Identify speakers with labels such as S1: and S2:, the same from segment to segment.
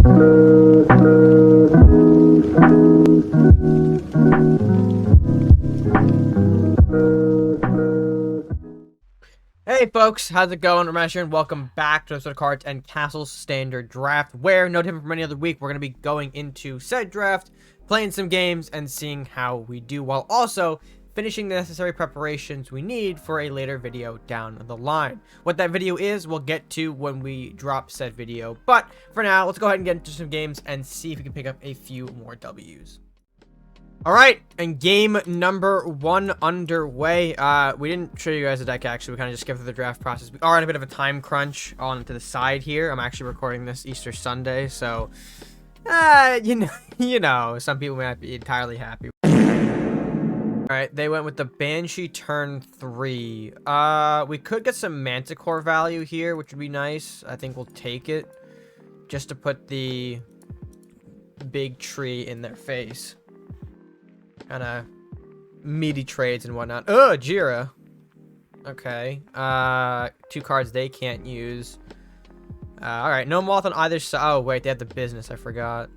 S1: Hey folks, how's it going? RedMaster, and welcome back to episode of Cards and Castles Standard Draft, where, no different from any other week, we're going to be going into said draft, playing some games, and seeing how we do, while also finishing the necessary preparations we need for a later video down the line. What that video is, we'll get to when we drop said video, but for now, let's go ahead and get into some games and see if we can pick up a few more W's. Alright, and game number 1 underway. We didn't show you guys the deck, actually. We kind of just skipped through the draft process. We are on a bit of a time crunch on to the side here. I'm actually recording this Easter Sunday, so, you know, some people may not be entirely happy. Alright, they went with the Banshee turn 3. We could get some Manticore value here, which would be nice. I think we'll take it, just to put the big tree in their face. Kind of meaty trades and whatnot. Oh, Jira. Okay. 2 cards they can't use. All right. No moth on either side. Oh, wait. They have the business. I forgot.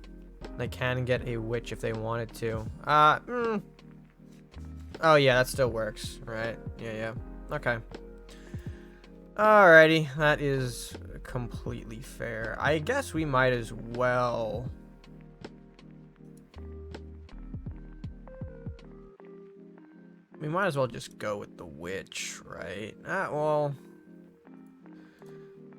S1: They can get a witch if they wanted to. Oh, yeah. That still works. Right. Yeah. Okay. Alrighty. That is completely fair. I guess we might as well... We might as well just go with the witch, right? Well...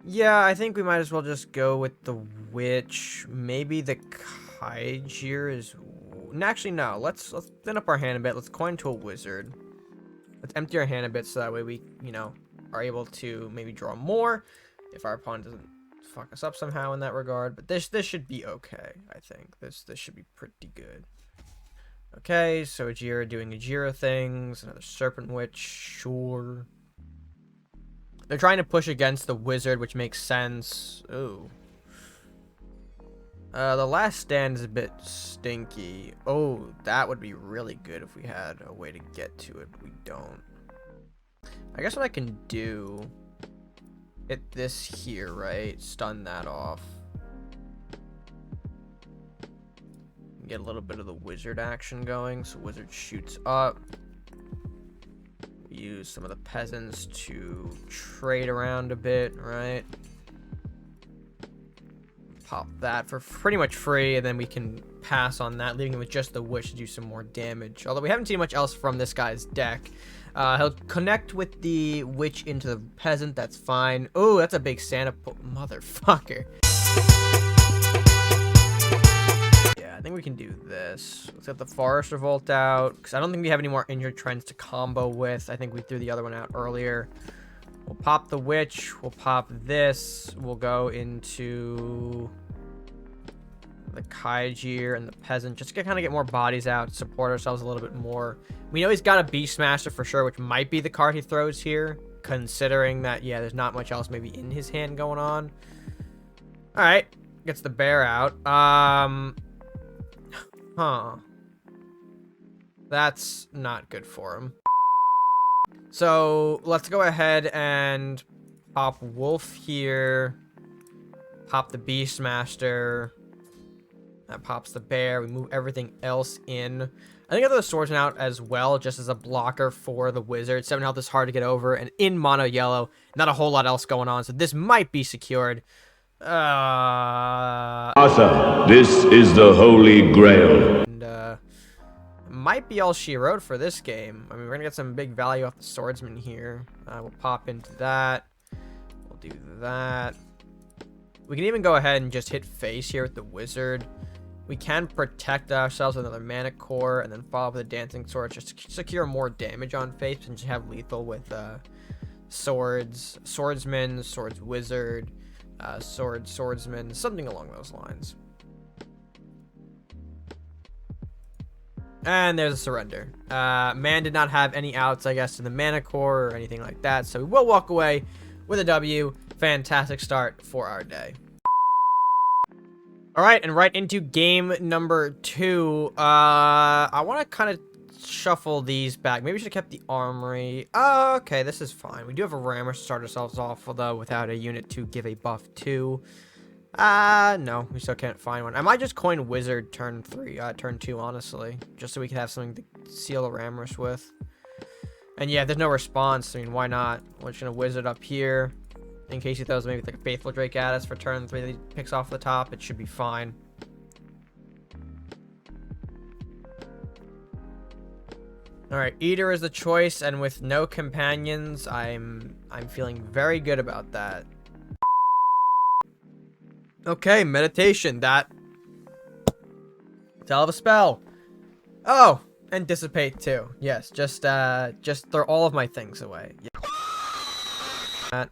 S1: Yeah, I think we might as well just go with the witch. Maybe the Kaijir is... Actually, no. Let's thin up our hand a bit. Let's coin to a wizard. Let's empty our hand a bit so that way we, you know, are able to maybe draw more if our opponent doesn't fuck us up somehow in that regard. But this should be okay, I think. This should be pretty good. Okay, so Ajira doing Ajira things, another Serpent Witch, sure. They're trying to push against the Wizard, which makes sense. Ooh. The Last Stand is a bit stinky. Oh, that would be really good if we had a way to get to it, but we don't. I guess what I can do... Hit this here, right? Stun that off. Get a little bit of the wizard action going, so wizard shoots up. Use some of the peasants to trade around a bit, right? Pop that for pretty much free, and then we can pass on that, leaving him with just the witch to do some more damage. Although we haven't seen much else from this guy's deck. He'll connect with the witch into the peasant, that's fine. Oh, that's a big Santa motherfucker. I think we can do this. Let's get the Forest Revolt out, because I don't think we have any more injured trends to combo with. I think we threw the other one out earlier. We'll pop the Witch. We'll pop this. We'll go into the Kaijir and the Peasant, just to kind of get more bodies out, support ourselves a little bit more. We know he's got a Beastmaster for sure, which might be the card he throws here, considering that, yeah, there's not much else maybe in his hand going on. All right. Gets the bear out. Huh. That's not good for him. So let's go ahead and pop Wolf here. Pop the Beastmaster. That pops the bear. We move everything else in. I think I throw the swordsman out as well, just as a blocker for the wizard. 7 health is hard to get over, and in mono yellow, not a whole lot else going on, so this might be secured.
S2: Arthur, this is the Holy Grail.
S1: And, might be all she wrote for this game. I mean, we're gonna get some big value off the swordsman here. We'll pop into that. We'll do that. We can even go ahead and just hit face here with the wizard. We can protect ourselves with another mana core and then follow up with a dancing sword just to secure more damage on face and just have lethal with swords, swordsman, swords wizard. Swordsman, something along those lines. And there's a surrender. Man did not have any outs, I guess, in the mana core or anything like that, so we will walk away with a W. Fantastic start for our day. All right, and right into game number 2. I want to kind of shuffle these back. Maybe we should have kept the armory. Okay, this is fine. We do have a rammer to start ourselves off, although without a unit to give a buff to. No, we still can't find one. I might just coin Wizard turn 2, honestly. Just so we can have something to seal the Ramrus with. And yeah, there's no response. I mean, why not? We're just gonna Wizard up here. In case he throws maybe like a Faithful Drake at us for turn 3 that he picks off the top, it should be fine. Alright, Eater is the choice, and with no companions, I'm feeling very good about that. Okay, meditation. That's hell of a spell. Oh, and dissipate too. Yes, just throw all of my things away. Yeah.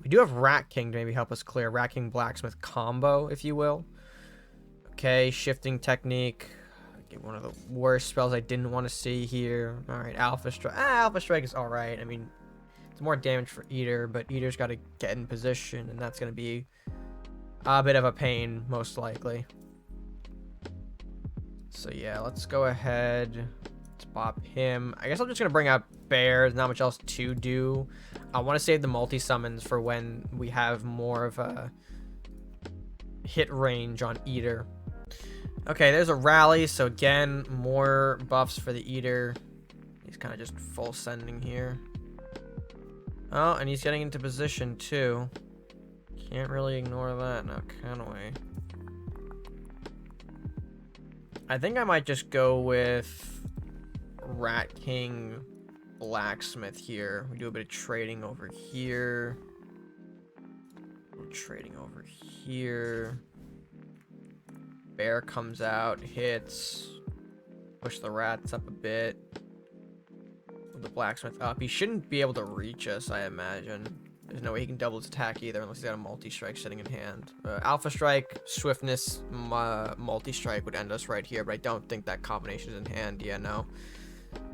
S1: We do have Rat King to maybe help us clear. Rat King Blacksmith combo, if you will. Okay, shifting technique. One of the worst spells I didn't want to see here. All right, Alpha Strike. Alpha Strike is all right. I mean, it's more damage for Eater, but Eater's got to get in position, and that's going to be a bit of a pain, most likely. So yeah, let's go ahead. Let's pop him. I guess I'm just going to bring out Bear. There's not much else to do. I want to save the multi-summons for when we have more of a hit range on Eater. Okay, there's a rally, so again, more buffs for the Eater. He's kind of just full sending here. Oh, and he's getting into position too. Can't really ignore that now, can we? I think I might just go with Rat King Blacksmith here. We do a bit of trading over here. Trading over here. Bear comes out, hits, push the rats up a bit. With the blacksmith up. He shouldn't be able to reach us, I imagine. There's no way he can double his attack either unless he's got a multi-strike sitting in hand. Alpha Strike, Swiftness, multi-strike would end us right here, but I don't think that combination is in hand. Yeah, no.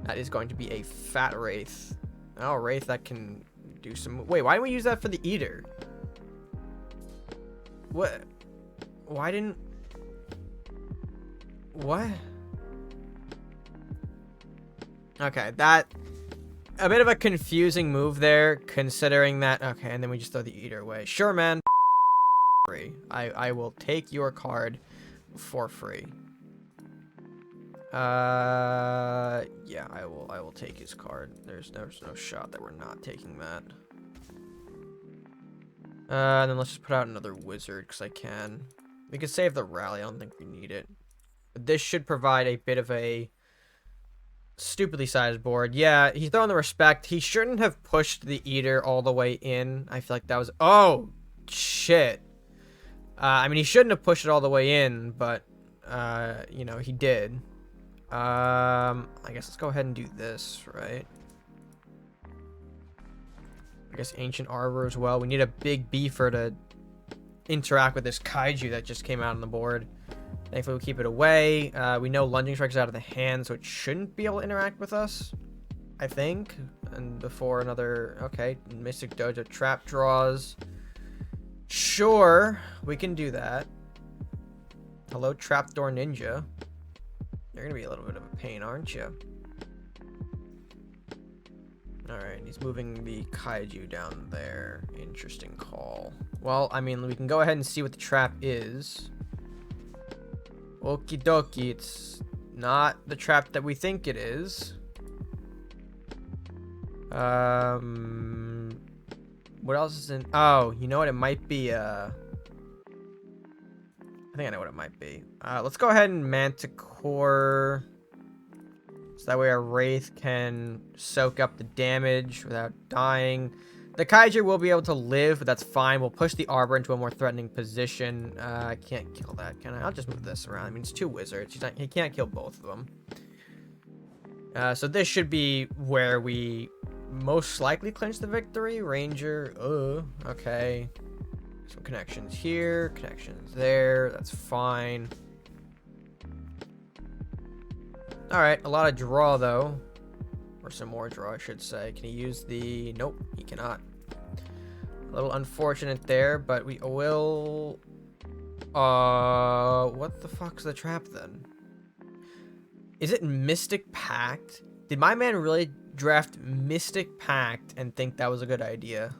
S1: That is going to be a fat Wraith. Oh, Wraith that can do some... Wait, why didn't we use that for the Eater? What? Why didn't... What? Okay, that... A bit of a confusing move there, considering that... Okay, and then we just throw the Eater away. Sure, man. Free. I will take your card for free. Yeah, I will take his card. There's no shot that we're not taking that. Then let's just put out another Wizard, because I can. We could save the rally. I don't think we need it. But this should provide a bit of a stupidly sized board. Yeah, he's throwing the respect. He shouldn't have pushed the Eater all the way in. I feel like that was... Oh, shit. I mean, he shouldn't have pushed it all the way in, but, you know, he did. I guess let's go ahead and do this, right? I guess Ancient Arbor as well. We need a big beefer to interact with this kaiju that just came out on the board. Thankfully, we'll keep it away. We know Lunging Strike's out of the hand, so it shouldn't be able to interact with us, I think. And before another... Okay, Mystic Dojo Trap draws. Sure, we can do that. Hello, Trapdoor Ninja. You're going to be a little bit of a pain, aren't you? Alright, he's moving the kaiju down there. Interesting call. Well, I mean, we can go ahead and see what the trap is. Okie dokie, it's not the trap that we think it is. What else is in... Oh, you know what? It might be, I think I know what it might be. Let's go ahead and Manticore. So that way our Wraith can soak up the damage without dying. The Kaiju will be able to live, but that's fine. We'll push the Arbor into a more threatening position. I can't kill that, can I? I'll just move this around. I mean, it's two wizards. He can't kill both of them. So this should be where we most likely clinch the victory. Ranger, okay. Some connections here, connections there. That's fine. Alright, a lot of draw, though. Or some more draw, I should say. Can he use the... Nope, he cannot. A little unfortunate there, but we will... What the fuck's the trap, then? Is it Mystic Pact? Did my man really draft Mystic Pact and think that was a good idea?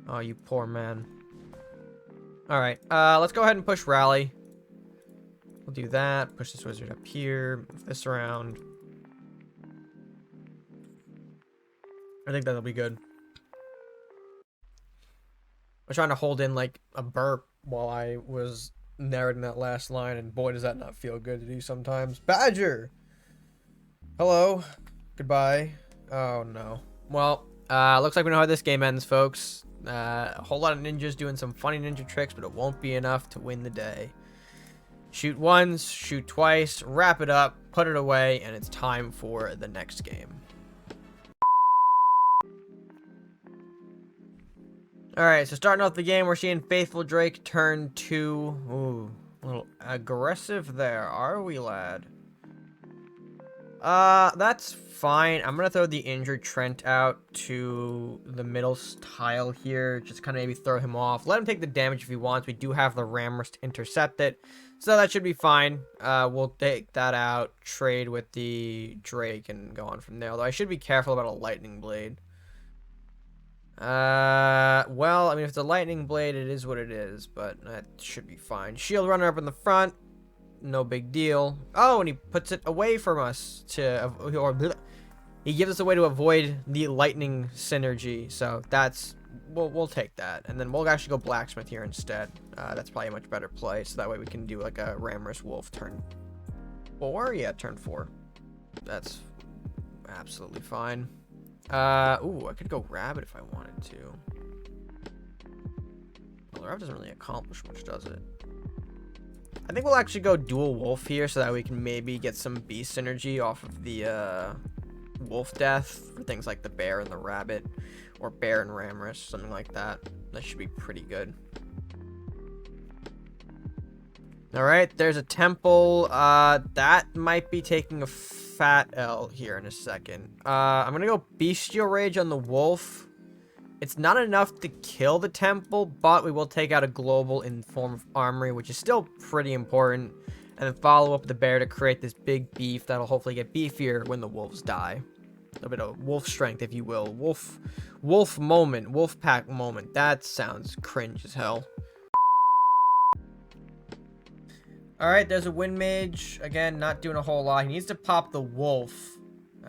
S1: Oh, you poor man. All right, let's go ahead and push rally. We'll do that. Push this wizard up here. Move this around. I think that'll be good. I was trying to hold in like a burp while I was narrating that last line, and boy, does that not feel good to do sometimes. Badger! Hello. Goodbye. Oh, no. Well, looks like we know how this game ends, folks. A whole lot of ninjas doing some funny ninja tricks, but it won't be enough to win the day. Shoot once, shoot twice, wrap it up, put it away, and it's time for the next game. Alright, so starting off the game, we're seeing Faithful Drake turn 2. Ooh, a little aggressive there, are we, lad? That's fine. I'm gonna throw the injured Trent out to the middle tile here. Just kind of maybe throw him off. Let him take the damage if he wants. We do have the rammers to intercept it. So that should be fine. We'll take that out, trade with the Drake, and go on from there. Although I should be careful about a lightning blade. Well, I mean, if it's a lightning blade, it is what it is, but that should be fine. Shield runner up in the front. No big deal. Oh, and he puts it away from us he gives us a way to avoid the lightning synergy. So that's, we'll take that. And then we'll actually go blacksmith here instead. That's probably a much better play. So that way we can do like a Ramrus Wolf turn 4. Yeah, turn 4. That's absolutely fine. Ooh, I could go rabbit if I wanted to. Well, the rabbit doesn't really accomplish much, does it? I think we'll actually go dual wolf here so that we can maybe get some beast synergy off of the wolf death for things like the bear and the rabbit, or bear and Ramrus, something like that. That should be pretty good. Alright, there's a temple. That might be taking a fat L here in a second. I'm gonna go Bestial Rage on the wolf. It's not enough to kill the temple, but we will take out a global in form of armory, which is still pretty important. And then follow up the bear to create this big beef that'll hopefully get beefier when the wolves die. A little bit of wolf strength, if you will. Wolf moment, wolf pack moment. That sounds cringe as hell. Alright, there's a wind mage. Again, not doing a whole lot. He needs to pop the wolf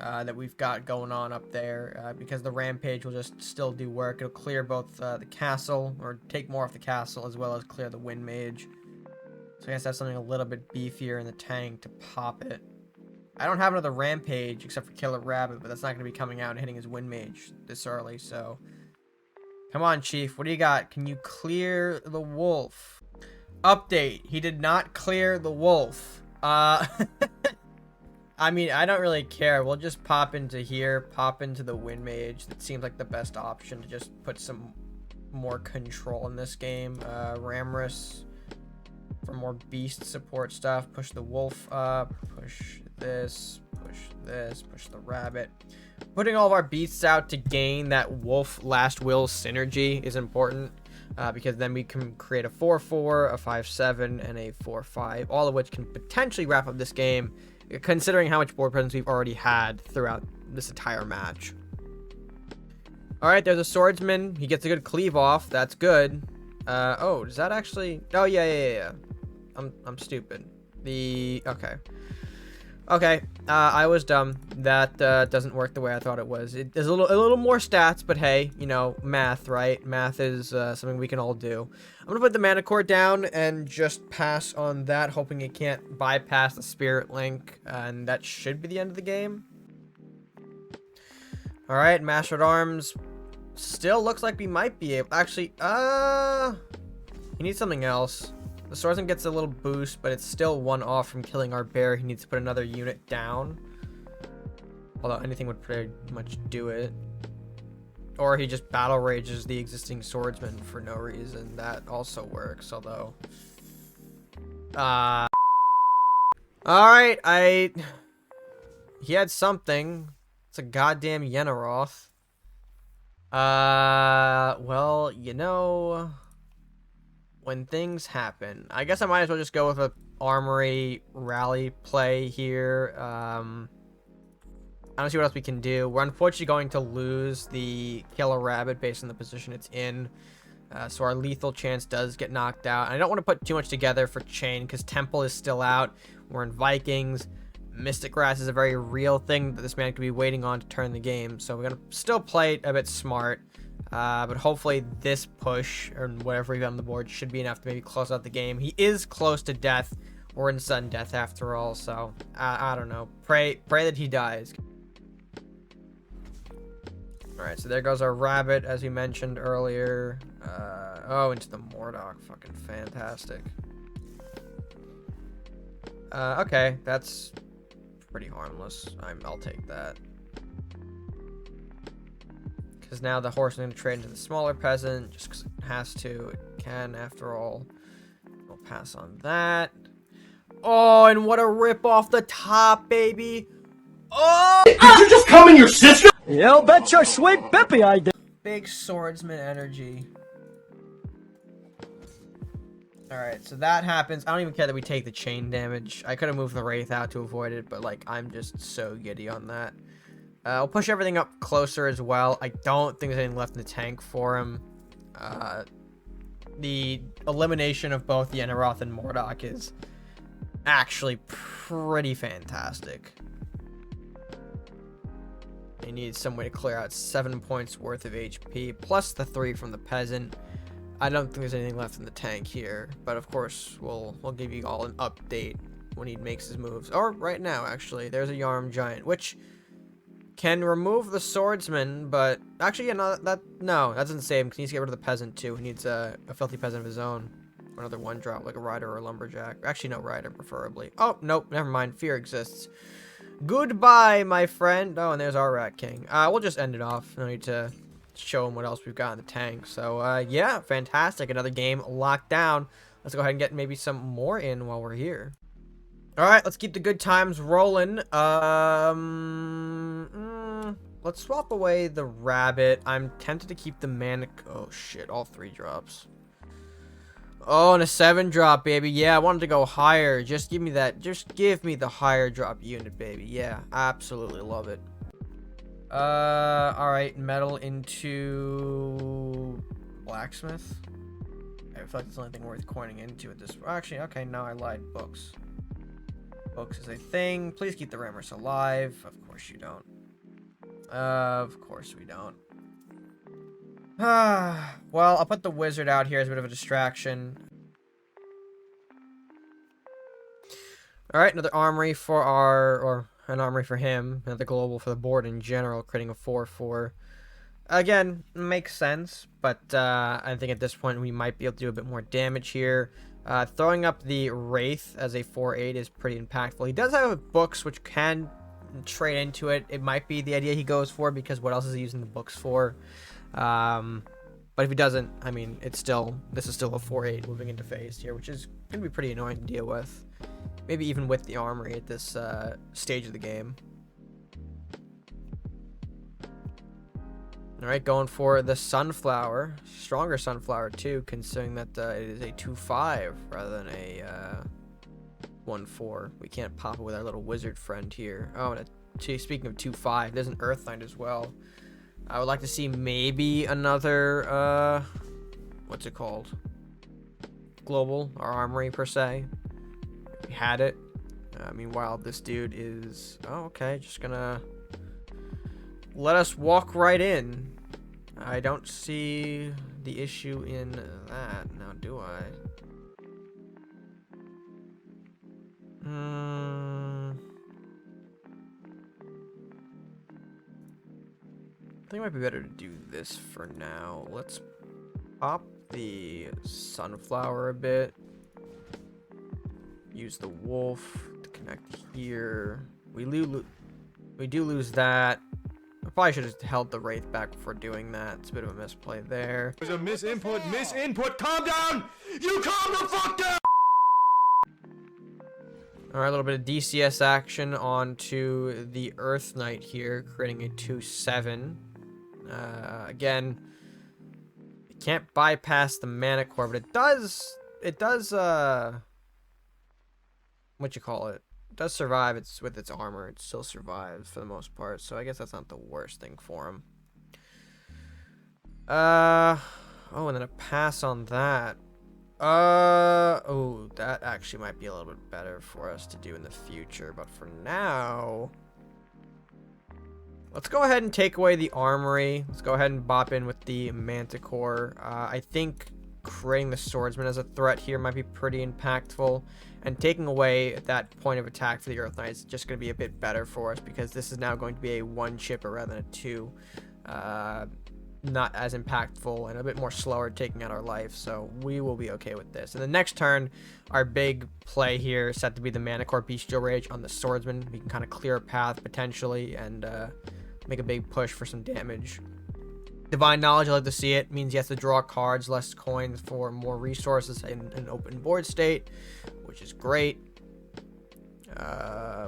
S1: that we've got going on up there, because the rampage will just still do work. It'll clear both the castle, or take more off the castle, as well as clear the wind mage. So I guess have something a little bit beefier in the tank to pop it. I don't have another rampage except for Killer Rabbit, but that's not going to be coming out and hitting his wind mage this early, so... Come on, Chief. What do you got? Can you clear the wolf? Update. He did not clear the wolf. I mean, I don't really care. We'll just pop into here, pop into the wind mage. That seems like the best option to just put some more control in this game. Ramrus for more beast support stuff. Push the wolf up. Push this. Push this. Push the rabbit. Putting all of our beasts out to gain that wolf last will synergy is important. Because then we can create a 4-4, a 5-7, and a 4-5. All of which can potentially wrap up this game, considering how much board presence we've already had throughout this entire match. Alright, there's a swordsman. He gets a good cleave off. That's good. Oh, does that actually... Oh, yeah. I'm stupid. Okay, I was dumb. That doesn't work the way I thought it was. It is a little more stats, but hey, you know, math, right? Math is something we can all do. I'm gonna put the mana core down and just pass on that, hoping it can't bypass the spirit link, and that should be the end of the game. All right, Master at Arms still looks like we might be able. Actually, he needs something else. The swordsman gets a little boost, but it's still one off from killing our bear. He needs to put another unit down. Although anything would pretty much do it. Or he just battle rages the existing swordsman for no reason. That also works, although... Alright, he had something. It's a goddamn Yenaroth. Well, you know... When things happen, I guess I might as well just go with a armory rally play here. I don't see what else we can do. We're unfortunately going to lose the Killer Rabbit based on the position it's in. So our lethal chance does get knocked out. And I don't want to put too much together for Chain because Temple is still out. We're in Vikings. Mystic Grass is a very real thing that this man could be waiting on to turn the game. So we're going to still play it a bit smart. But hopefully this push or whatever we got on the board should be enough to maybe close out the game. He is close to death. We're in sudden death after all. So I don't know. Pray that he dies. Alright, so there goes our rabbit, as we mentioned earlier. Oh, into the Mordok. Fucking fantastic. Okay, that's pretty harmless. I'll take that. Because now the horse is going to trade into the smaller peasant, just because it has to. It can, after all. We'll pass on that. Oh, and what a rip off the top, baby. Oh!
S3: Did you just come in your sister?
S4: You bet your sweet bippy I did.
S1: Big swordsman energy. Alright, so that happens. I don't even care that we take the chain damage. I could have moved the Wraith out to avoid it, but like I'm just so giddy on that. I'll push everything up closer as well. I don't think there's anything left in the tank for him. The elimination of both the Yeneroth and Mordok is actually pretty fantastic. He needs some way to clear out 7 points worth of HP, plus the 3 from the peasant. I don't think there's anything left in the tank here, but of course we'll give you all an update when he makes his moves. Or right now, actually, there's a Yarm Giant, which can remove the swordsman, but actually, yeah, no, that doesn't save him. He needs to get rid of the peasant too. He needs a filthy peasant of his own. Another one drop, like a rider or a lumberjack. Actually, no, rider preferably. Oh, nope, never mind. Fear exists. Goodbye, my friend. Oh, and there's our Rat King. We'll just end it off. No need to show him what else we've got in the tank. So, yeah, fantastic. Another game locked down. Let's go ahead and get maybe some more in while we're here. All right, let's keep the good times rolling. Let's swap away the rabbit. I'm tempted to keep the manic. Oh, shit, all 3 drops. Oh, and a 7 drop, baby. Yeah, I wanted to go higher. Just give me that. Just give me the higher drop unit, baby. Yeah, absolutely love it. All right, metal into blacksmith. I feel like it's the only thing worth coining into at this. Actually, okay, no, I lied. Books. Books is a thing. Please keep the Rammers alive. Of course you don't. Of course we don't. Well, I'll put the wizard out here as a bit of a distraction. Alright, another armory for or an armory for him. Another global for the board in general, creating a 4/4. Again, makes sense, but I think at this point we might be able to do a bit more damage here. Throwing up the Wraith as a 4/8 is pretty impactful. He does have books which can trade into it. It might be the idea he goes for, because what else is he using the books for? But if he doesn't, I mean, this is still a 4/8 moving into phase here, which is going to be pretty annoying to deal with. Maybe even with the armory at this stage of the game. Alright, going for the Sunflower. Stronger Sunflower, too, considering that it is a 2/5 rather than a 1/4. We can't pop it with our little wizard friend here. Oh, and speaking of 2/5, there's an Earthknight as well. I would like to see maybe another, what's it called? Global, or armory, per se. We had it. Meanwhile, this dude is... Oh, okay, just gonna... let us walk right in. I don't see the issue in that. Now, do I? I think it might be better to do this for now. Let's pop the Sunflower a bit. Use the wolf to connect here. We do lose that. I probably should have held the Wraith back before doing that. It's a bit of a misplay there.
S3: There's a misinput. Calm down! You calm the fuck down!
S1: Alright, a little bit of DCS action onto the Earth Knight here, creating a 2/7. Again, it can't bypass the Mana Core, but it does, what you call it? It does survive. It's with its armor. It still survives for the most part, so I guess that's not the worst thing for him. Oh, and then a pass on that. Oh, that actually might be a little bit better for us to do in the future. But for now, let's go ahead and take away the armory. Let's go ahead and bop in with the manticore. I think creating the swordsman as a threat here might be pretty impactful. And taking away that point of attack for the Earth Knight is just going to be a bit better for us, because this is now going to be a 1 chipper rather than a 2. Not as impactful and a bit more slower taking out our life, so we will be okay with this. And the next turn, our big play here is set to be the Manicore Bestial Rage on the swordsman. We can kind of clear a path potentially and make a big push for some damage. Divine Knowledge, I like to see it. Means he has to draw cards, less coins for more resources in an open board state, which is great.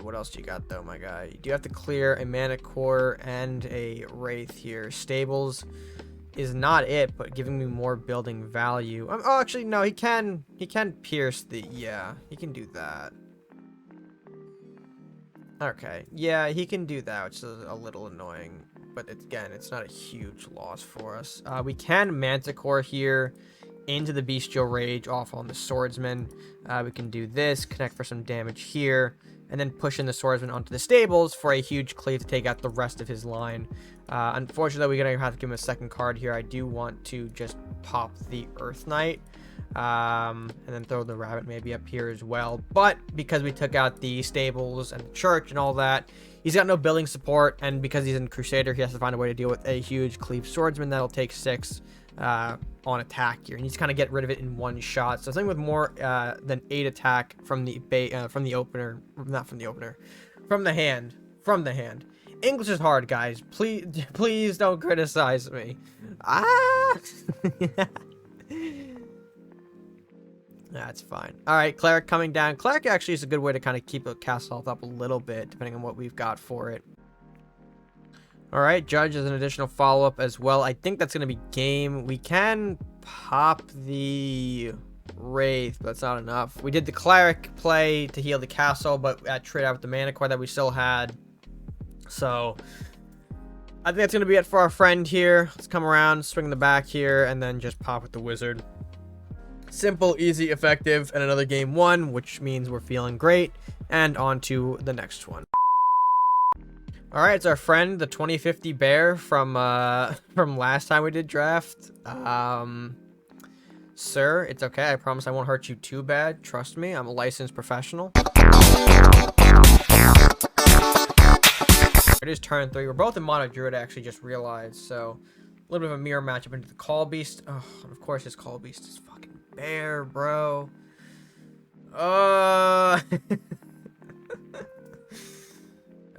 S1: What else do you got though, my guy? You do have to clear a Manicore and a Wraith here. Stables is not it, but giving me more building value. Oh, actually, no, he can pierce the, yeah, he can do that. Okay, yeah, he can do that, which is a little annoying, but again, it's not a huge loss for us. We can Manticore here into the Bestial Rage off on the Swordsman. We can do this, connect for some damage here, and then push in the Swordsman onto the Stables for a huge cleave to take out the rest of his line. Unfortunately, we're going to have to give him a second card here. I do want to just pop the Earth Knight, and then throw the Rabbit maybe up here as well. But because we took out the Stables and the Church and all that, he's got no building support, and because he's in Crusader, he has to find a way to deal with a huge cleave Swordsman that'll take 6 on attack here. He needs to kind of get rid of it in one shot. So something with more than 8 attack from the opener, not from the opener, from the hand. English is hard, guys. Please don't criticize me. That's fine. All right, Cleric coming down. Cleric actually is a good way to kind of keep a castle health up a little bit, depending on what we've got for it. All right, Judge is an additional follow-up as well. I think that's going to be game. We can pop the Wraith, but that's not enough. We did the Cleric play to heal the castle, but trade out with the Mana Core that we still had. So I think that's going to be it for our friend here. Let's come around, swing the back here, and then just pop with the Wizard. Simple, easy, effective, and another game 1, which means we're feeling great. And on to the next one. All right, it's our friend, the 2050 Bear from last time we did draft. Sir, it's okay. I promise I won't hurt you too bad. Trust me, I'm a licensed professional. It is turn 3. We're both in Mono Druid, I actually just realized. So, a little bit of a mirror matchup into the Call Beast. Oh, of course his Call Beast is fucking Bear, bro.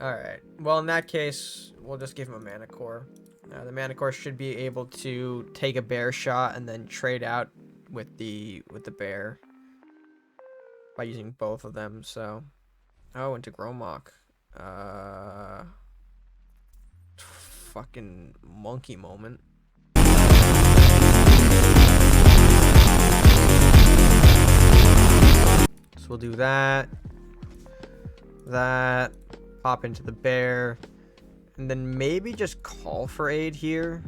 S1: Alright, well in that case, we'll just give him a Mana Core. The Mana Core should be able to take a Bear shot and then trade out with the Bear by using both of them, so... Oh, into Gromok. Fucking monkey moment. So we'll do that. Pop into the Bear. And then maybe just call for aid here.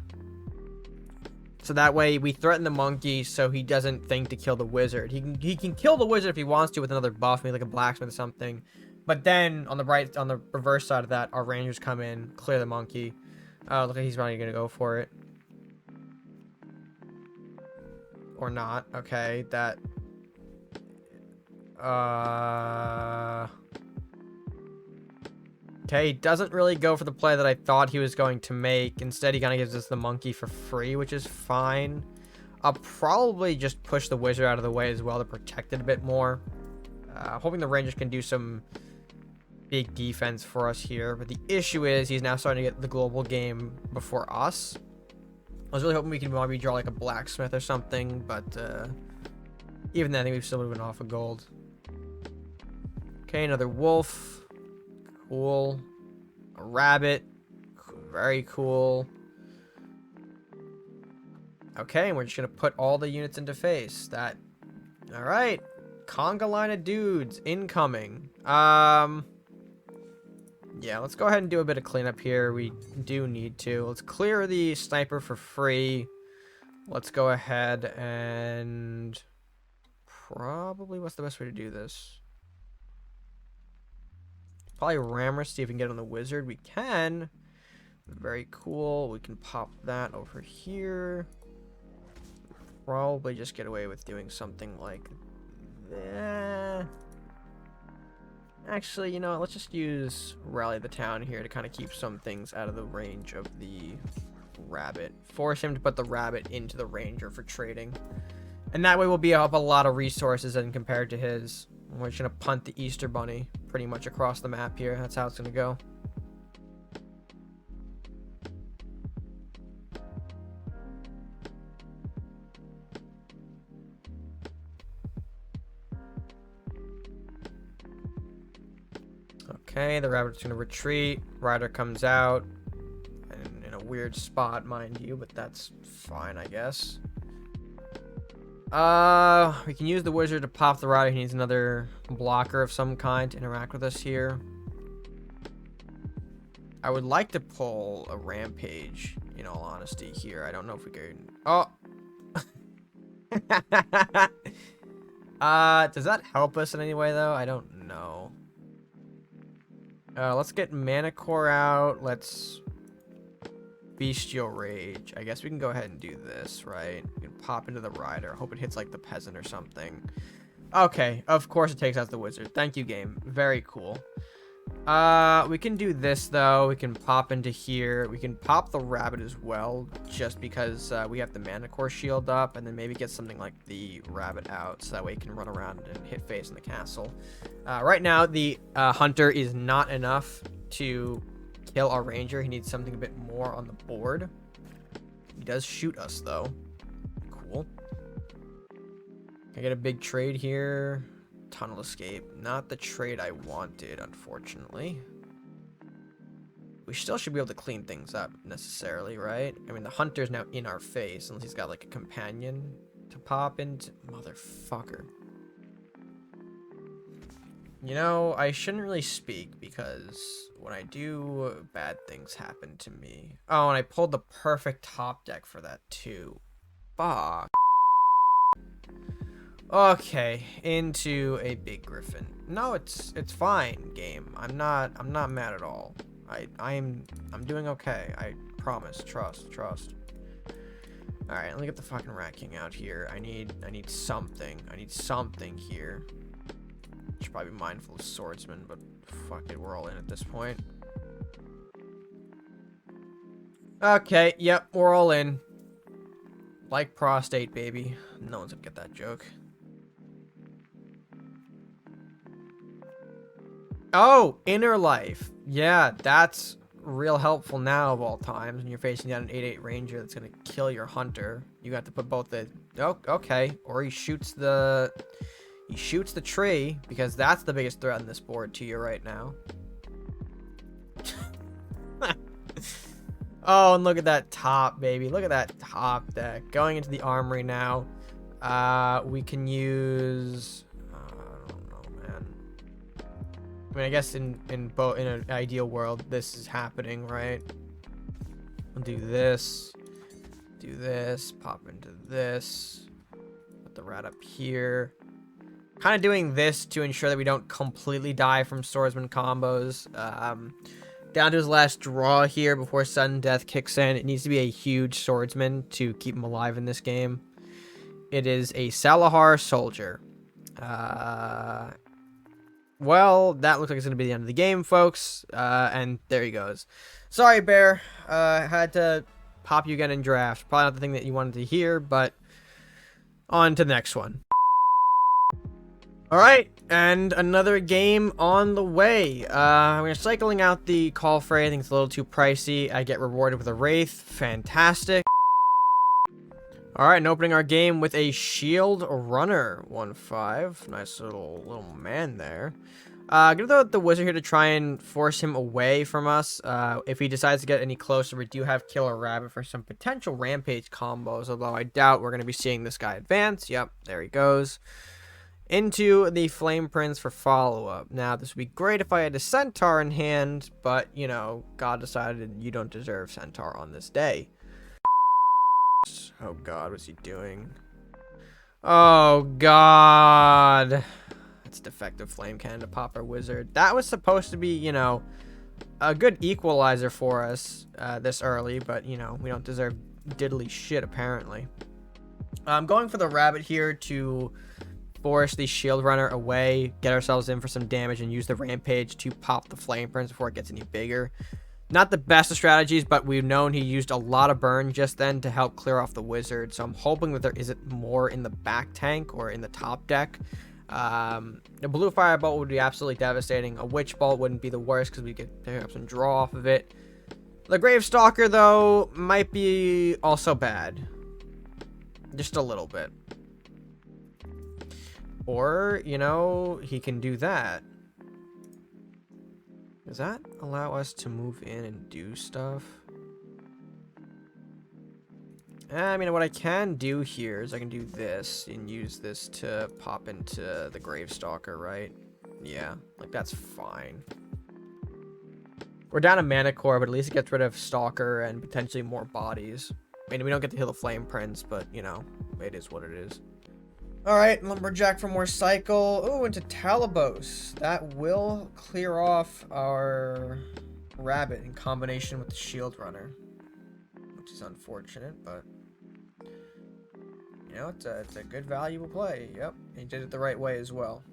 S1: So that way we threaten the monkey so he doesn't think to kill the wizard. He can kill the wizard if he wants to with another buff, maybe like a blacksmith or something. But then on the reverse side of that, our rangers come in, clear the monkey. Oh, look like he's probably gonna go for it. Or not. Okay, that okay, he doesn't really go for the play that I thought he was going to make. Instead, he kind of gives us the monkey for free, which is fine. I'll probably just push the wizard out of the way as well to protect it a bit more. Hoping the rangers can do some big defense for us here. But the issue is he's now starting to get the global game before us. I was really hoping we can maybe draw like a blacksmith or something, but even then, I think we've still moving off a gold. Okay, another wolf. Cool. A rabbit. Very cool. Okay, and we're just gonna put all the units into face. That. All right. Conga line of dudes incoming. Yeah, let's go ahead and do a bit of cleanup here. We do need to. Let's clear the sniper for free. let's go ahead and probably, what's the best way to do this? Probably rammer, see if we can get on the wizard. We can. Very cool. We can pop that over here. Probably just get away with doing something like that. Actually, you know, let's just use Rally the Town here to kind of keep some things out of the range of the rabbit. Force him to put the rabbit into the ranger for trading. And that way we'll be up a lot of resources and compared to his. We're just going to punt the Easter Bunny pretty much across the map here. That's how it's going to go. Okay, the rabbit's going to retreat. Rider comes out. And in a weird spot, mind you, but that's fine, I guess. We can use the wizard to pop the rider. He needs another blocker of some kind to interact with us here. I would like to pull a rampage, in all honesty, here. I don't know if we can... Oh! Does that help us in any way, though? I don't know. Let's get Mana Core out. Let's Bestial Rage. I guess we can go ahead and do this, right? We can pop into the rider. Hope it hits like the peasant or something. Okay, of course it takes out the wizard. Thank you, game. Very cool. We can do this though. We can pop into here. We can pop the rabbit as well, just because we have the Mana Core shield up, and then maybe get something like the rabbit out, so that way it can run around and hit face in the castle. Right now, the hunter is not enough to kill our ranger. He needs something a bit more on the board. He does shoot us though. Cool. Can I get a big trade here? Tunnel escape. Not the trade I wanted, unfortunately. We still should be able to clean things up necessarily, right? I mean, the hunter's now in our face, unless he's got like a companion to pop into. Motherfucker. You know, I shouldn't really speak because when I do, bad things happen to me. Oh, and I pulled the perfect top deck for that too. Fuck. Okay, into a big griffin. No, it's fine, game. I'm not mad at all. I'm doing okay. I promise. Trust. All right, let me get the fucking Rat King out here. I need something. I need something here. Should probably be mindful of swordsman, but fuck it, we're all in at this point. Okay, yep, we're all in. Like prostate, baby. No one's gonna get that joke. Oh, inner life. Yeah, that's real helpful now of all times when you're facing down an 8/8 ranger that's gonna kill your hunter. You have to put both the... Oh, okay. Or he shoots the tree, because that's the biggest threat on this board to you right now. Oh, and look at that top, baby. Look at that top deck. Going into the armory now. We can use... I don't know, man. I mean, I guess in an ideal world, this is happening, right? We'll do this. Do this. Pop into this. Put the rat up here. Kind of doing this to ensure that we don't completely die from swordsman combos. Down to his last draw here before sudden death kicks in. It needs to be a huge swordsman to keep him alive in this game. It is a Salahar soldier. Well, that looks like it's going to be the end of the game, folks. And there he goes. Sorry, Bear. Had to pop you again in draft. Probably not the thing that you wanted to hear, but on to the next one. Alright, and another game on the way. We're cycling out the Call Fray. I think it's a little too pricey. I get rewarded with a Wraith. Fantastic. Alright, and opening our game with a Shield Runner. 1/5. Nice little man there. Gonna throw out the Wizard here to try and force him away from us. If he decides to get any closer, we do have Killer Rabbit for some potential Rampage combos, although I doubt we're going to be seeing this guy advance. Yep, there he goes. Into the Flame Prince for follow-up. Now, this would be great if I had a Centaur in hand, but, you know, God decided you don't deserve Centaur on this day. Oh god, what's he doing? Oh god. That's defective flame cannon to pop our wizard. That was supposed to be, you know, a good equalizer for us this early, but, you know, we don't deserve diddly shit, apparently. I'm going for the rabbit here to force the shield runner away, get ourselves in for some damage, and use the rampage to pop the flame prince before it gets any bigger. Not the best of strategies, but we've known he used a lot of burn just then to help clear off the wizard, so I'm hoping that there isn't more in the back tank or in the top deck. The blue firebolt would be absolutely devastating. A witch bolt wouldn't be the worst because we could pick up some draw off of it. The grave stalker, though, might be also bad. Just a little bit. Or, you know, he can do that. Does that allow us to move in and do stuff? I mean, what I can do here is I can do this and use this to pop into the Gravestalker, right? Yeah, like that's fine. We're down a mana core, but at least it gets rid of Stalker and potentially more bodies. I mean, we don't get to heal the Flame Prince, but, you know, it is what it is. Alright, Lumberjack for more cycle. Ooh, into Talabos. That will clear off our rabbit in combination with the shield runner. Which is unfortunate, but you know, it's a good valuable play. Yep, he did it the right way as well.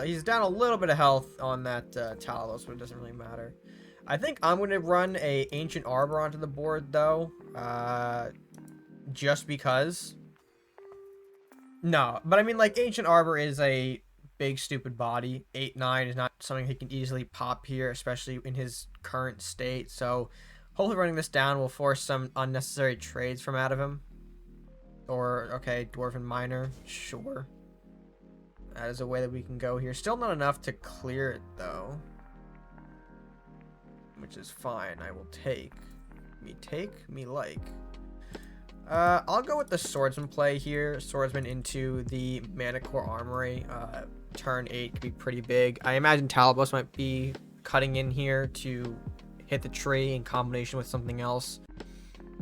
S1: He's down a little bit of health on that Talos, but it doesn't really matter. I think I'm going to run a Ancient Arbor onto the board, though. Just because. No, but I mean, like, Ancient Arbor is a big, stupid body. 8-9 is not something he can easily pop here, especially in his current state. So, hopefully running this down will force some unnecessary trades from out of him. Or, okay, Dwarven Miner, sure. That is a way that we can go here. Still not enough to clear it, though. Which is fine. I will take. Me like. I'll go with the Swordsman play here. Swordsman into the Mana Core Armory. Turn 8 could be pretty big. I imagine Talabos might be cutting in here to hit the tree in combination with something else.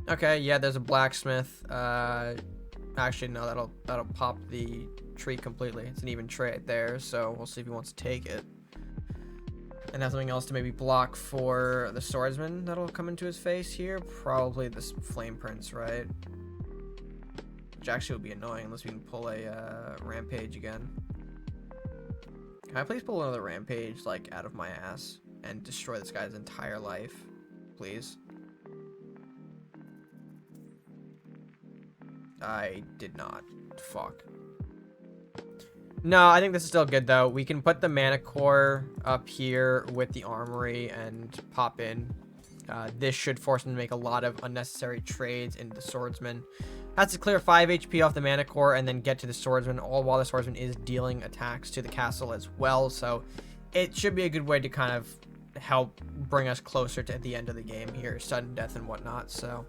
S1: Okay, yeah, there's a blacksmith. Actually, no, that'll pop the tree completely. It's an even trade there, so we'll see if he wants to take it. And have something else to maybe block for the swordsman that'll come into his face here. Probably this Flame Prince, right? Which actually would be annoying unless we can pull a rampage again. Can I please pull another rampage, like, out of my ass and destroy this guy's entire life? Please. I did not. Fuck. No, I think this is still good, though. We can put the Mana Core up here with the Armory and pop in. This should force him to make a lot of unnecessary trades into the Swordsman. Has to clear 5 HP off the Mana Core and then get to the Swordsman, all while the Swordsman is dealing attacks to the castle as well. So it should be a good way to kind of help bring us closer to the end of the game here. Sudden death and whatnot, so...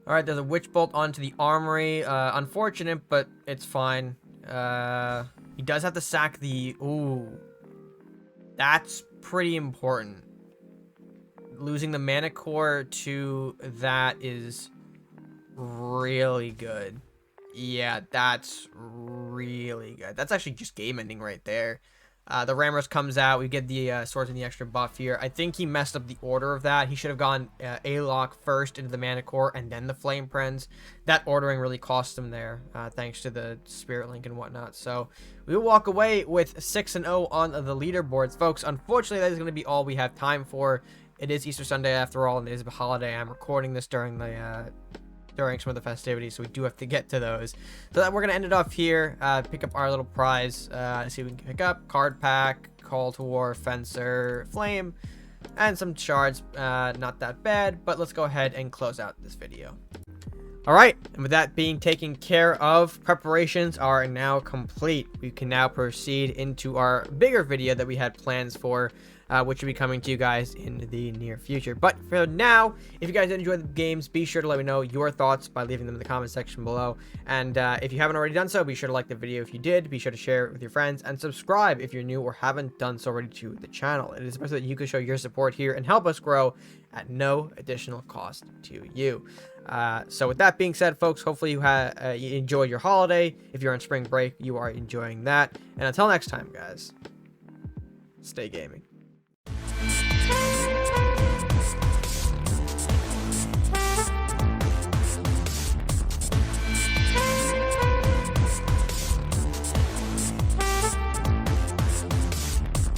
S1: Alright, there's a Witch Bolt onto the Armory. Unfortunate, but it's fine. He does have to sack the... Ooh. That's pretty important. Losing the Mana Core to that is really good. Yeah, that's really good. That's actually just game ending right there. The Ramrus comes out. We get the Swords and the extra buff here. I think he messed up the order of that. He should have gone A-Lock first into the Mana Core and then the Flame Prince. That ordering really cost him there, thanks to the Spirit Link and whatnot. So we will walk away with 6-0 on the leaderboards. Folks, unfortunately, that is going to be all we have time for. It is Easter Sunday after all, and it is a holiday. I'm recording this during the... during some of the festivities, so we do have to get to those. So that we're gonna end it off here, pick up our little prize, see what we can pick up. Card pack, Call to War, Fencer, Flame, and some shards. Not that bad, but let's go ahead and close out this video. Alright, and with that being taken care of, preparations are now complete. We can now proceed into our bigger video that we had plans for. which will be coming to you guys in the near future. But for now, if you guys enjoy the games, be sure to let me know your thoughts by leaving them in the comment section below. And if you haven't already done so, be sure to like the video if you did. Be sure to share it with your friends and subscribe if you're new or haven't done so already to the channel. It is best that you can show your support here and help us grow at no additional cost to you. So with that being said, folks, hopefully you enjoyed your holiday. If you're on spring break, you are enjoying that. And until next time, guys, stay gaming.